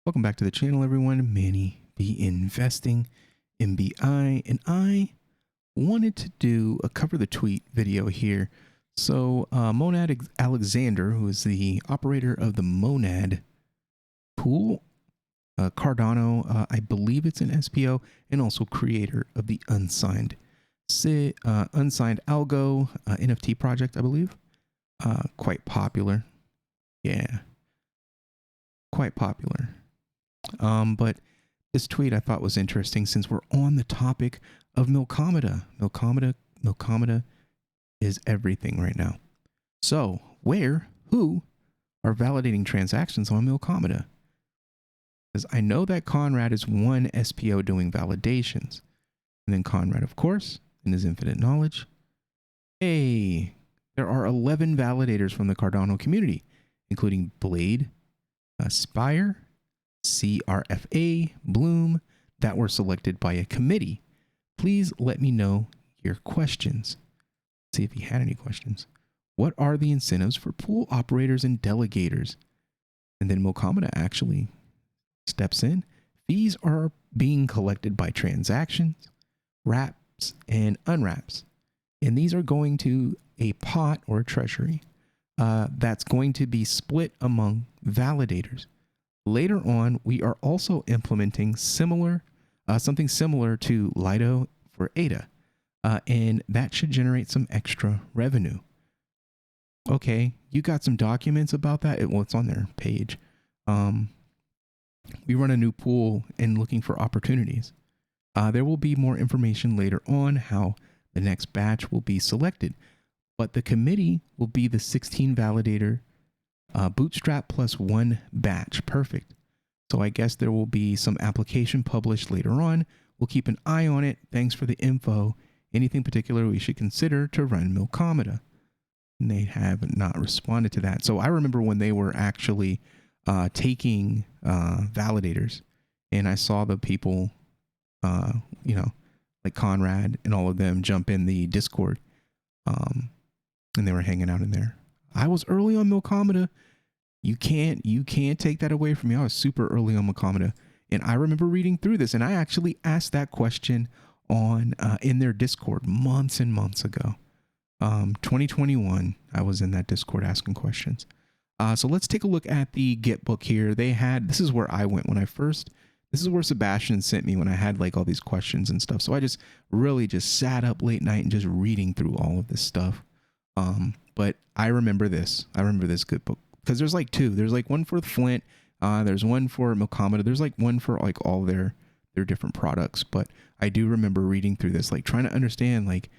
Welcome back to the channel, everyone. Manny B Investing, MBI, and I wanted to do a cover the tweet video here. So MONAD Alexander, who is the operator of the MONAD pool, Cardano, I believe it's an SPO, and also creator of the unsigned algo NFT project, I believe. Quite popular. Yeah, quite popular. But this tweet I thought was interesting since we're on the topic of Milkomeda. Milkomeda is everything right now. So who are validating transactions on Milkomeda? Because I know that Conrad is one SPO doing validations. And then Conrad, of course, in his infinite knowledge, hey, there are 11 validators from the Cardano community, including Blade, Spire, CRFA, Bloom, that were selected by a committee. Please let me know your questions. Let's see if he had any questions. What are the incentives for pool operators and delegators? And then Milkomeda actually steps in. Fees are being collected by transactions, wraps, and unwraps. And these are going to a pot or a treasury that's going to be split among validators. Later on, we are also implementing something similar to Lido for ADA, and that should generate some extra revenue. Okay, you got some documents about that? Well, it's on their page. We run a new pool and looking for opportunities. There will be more information later on how the next batch will be selected, but the committee will be the 16 validator bootstrap plus one batch. Perfect. So I guess there will be some application published later on. We'll keep an eye on it. Thanks for the info. Anything particular we should consider to run Milkomeda? And they have not responded to that. So I remember when they were actually taking validators, and I saw the people, like Conrad and all of them jump in the Discord, and they were hanging out in there. I was early on Milkomeda. You can't take that away from me. I was super early on Milkomeda, and I remember reading through this, and I actually asked that question on in their Discord months and months ago. 2021, I was in that Discord asking questions. So let's take a look at the Git book here. This is where I went when I first. This is where Sebastian sent me when I had like all these questions and stuff. So I just really just sat up late night and just reading through all of this stuff. But I remember this. I remember this Git book. Because there's like two. There's like one for Flint. There's one for Milkomeda. There's like one for like all their different products. But I do remember reading through this, like trying to understand, like,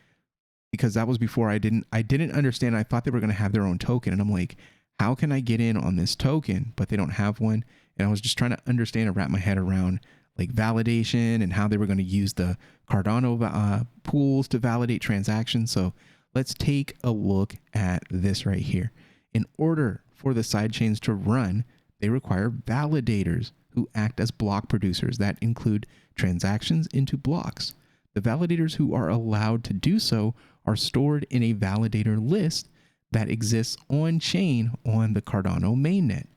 because that was before I didn't understand. I thought they were going to have their own token. And I'm like, how can I get in on this token? But they don't have one. And I was just trying to understand and wrap my head around like validation and how they were going to use the Cardano pools to validate transactions. So let's take a look at this right here. In order for the sidechains to run, they require validators who act as block producers that include transactions into blocks. The validators who are allowed to do so are stored in a validator list that exists on chain on the Cardano mainnet.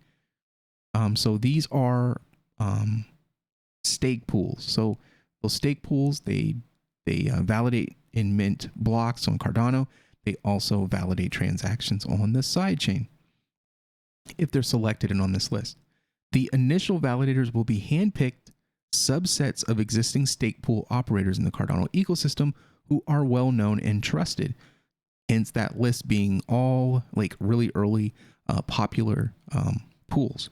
So these are stake pools. So those stake pools, they validate and mint blocks on Cardano. They also validate transactions on the sidechain if they're selected and on this list. The initial validators will be handpicked subsets of existing stake pool operators in the Cardano ecosystem who are well known and trusted. Hence that list being all like really early popular pools.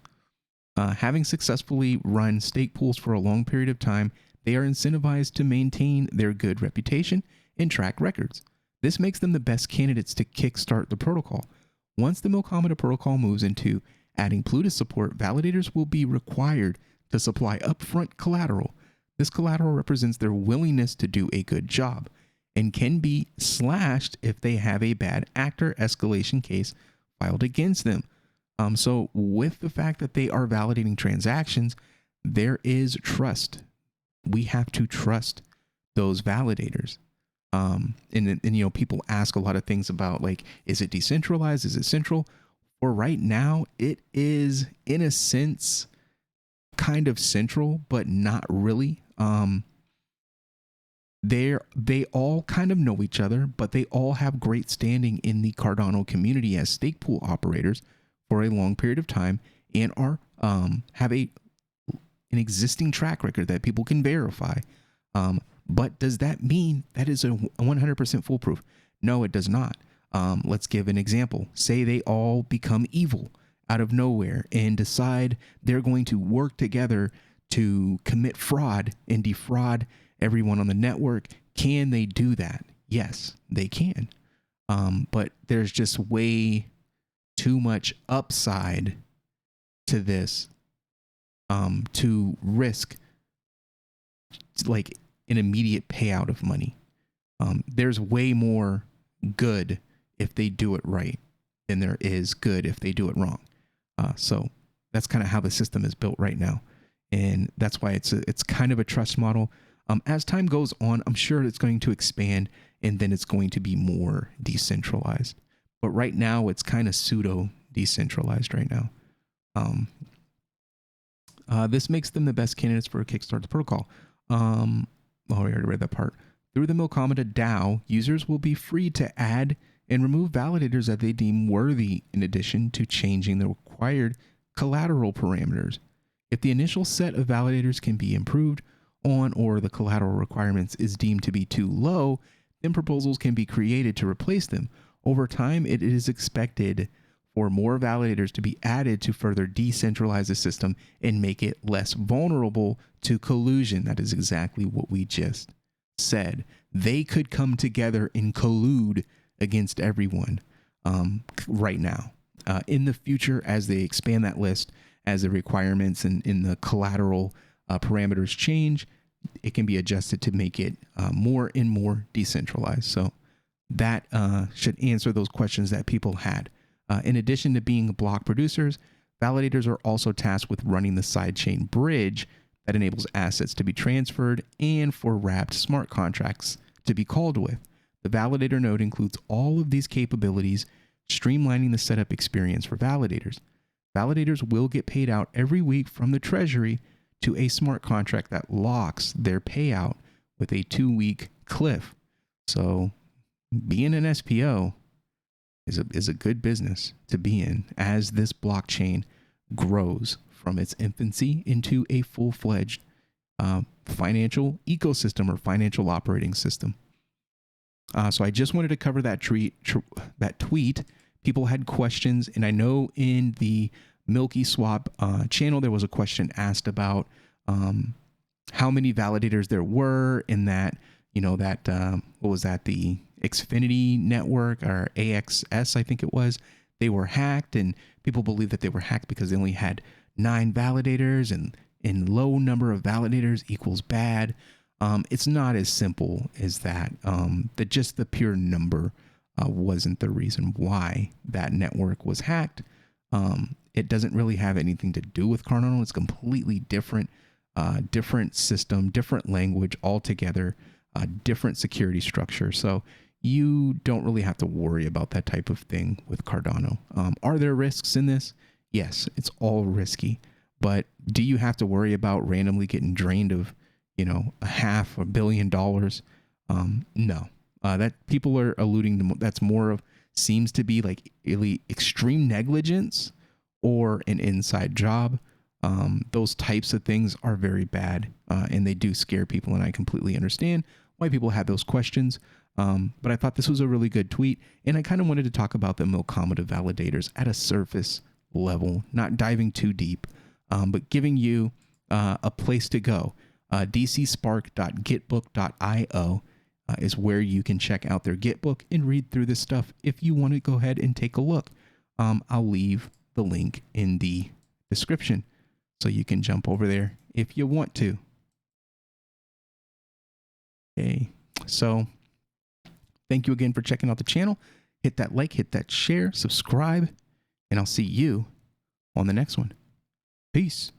Having successfully run stake pools for a long period of time, they are incentivized to maintain their good reputation and track records. This makes them the best candidates to kickstart the protocol. Once the Milkomeda protocol moves into adding Plutus support, validators will be required to supply upfront collateral. This collateral represents their willingness to do a good job and can be slashed if they have a bad actor escalation case filed against them. So with the fact that they are validating transactions, there is trust. We have to trust those validators. And people ask a lot of things about like, is it decentralized? Is it central? For right now, it is in a sense kind of central, but not really. They all kind of know each other, but they all have great standing in the Cardano community as stake pool operators for a long period of time, and are have an existing track record that people can verify. But does that mean that is a 100% foolproof? No, it does not. Let's give an example. Say they all become evil out of nowhere and decide they're going to work together to commit fraud and defraud everyone on the network. Can they do that? Yes, they can. But there's just way too much upside to this to risk like an immediate payout of money. There's way more good if they do it right than there is good if they do it wrong. So that's kind of how the system is built right now. And that's why it's kind of a trust model. As time goes on, I'm sure it's going to expand, and then it's going to be more decentralized. But right now, it's kind of pseudo decentralized right now. This makes them the best candidates for a Kickstarter protocol. Oh, I already read that part. Through the Milkomeda DAO, users will be free to add and remove validators that they deem worthy, in addition to changing the required collateral parameters. If the initial set of validators can be improved on, or the collateral requirements is deemed to be too low, then proposals can be created to replace them. Over time, it is expected for more validators to be added to further decentralize the system and make it less vulnerable to collusion. That is exactly what we just said. They could come together and collude against everyone right now. In the future, as they expand that list, as the requirements and in the collateral parameters change, it can be adjusted to make it more and more decentralized. So that should answer those questions that people had. In addition to being block producers, validators are also tasked with running the sidechain bridge that enables assets to be transferred and for wrapped smart contracts to be called with. The validator node includes all of these capabilities, streamlining the setup experience for validators. Validators will get paid out every week from the treasury to a smart contract that locks their payout with a 2-week cliff. So being an SPO is a good business to be in as this blockchain grows from its infancy into a full-fledged financial ecosystem or financial operating system. So I just wanted to cover that tweet. People had questions, and I know in the Milky Swap channel there was a question asked about how many validators there were, and that, you know, that what was that, the Xfinity network, or AXS I think it was, they were hacked, and people believe that they were hacked because they only had 9 validators, and low number of validators equals bad. It's not as simple as that. That just the pure number wasn't the reason why that network was hacked. It doesn't really have anything to do with Cardano. It's completely different, different system, different language altogether, different security structure. So you don't really have to worry about that type of thing with Cardano. Are there risks in this? Yes, it's all risky. But do you have to worry about randomly getting drained of, you know, $500 million? No. That people are alluding to, that's more of, seems to be like really extreme negligence or an inside job. Those types of things are very bad, and they do scare people, and I completely understand why people have those questions. But I thought this was a really good tweet, and I kind of wanted to talk about the Milkomeda validators at a surface level, not diving too deep, but giving you a place to go. dcspark.gitbook.io is where you can check out their Gitbook and read through this stuff if you want to go ahead and take a look. I'll leave the link in the description so you can jump over there if you want to. Okay, so thank you again for checking out the channel. Hit that like, hit that share, subscribe, and I'll see you on the next one. Peace.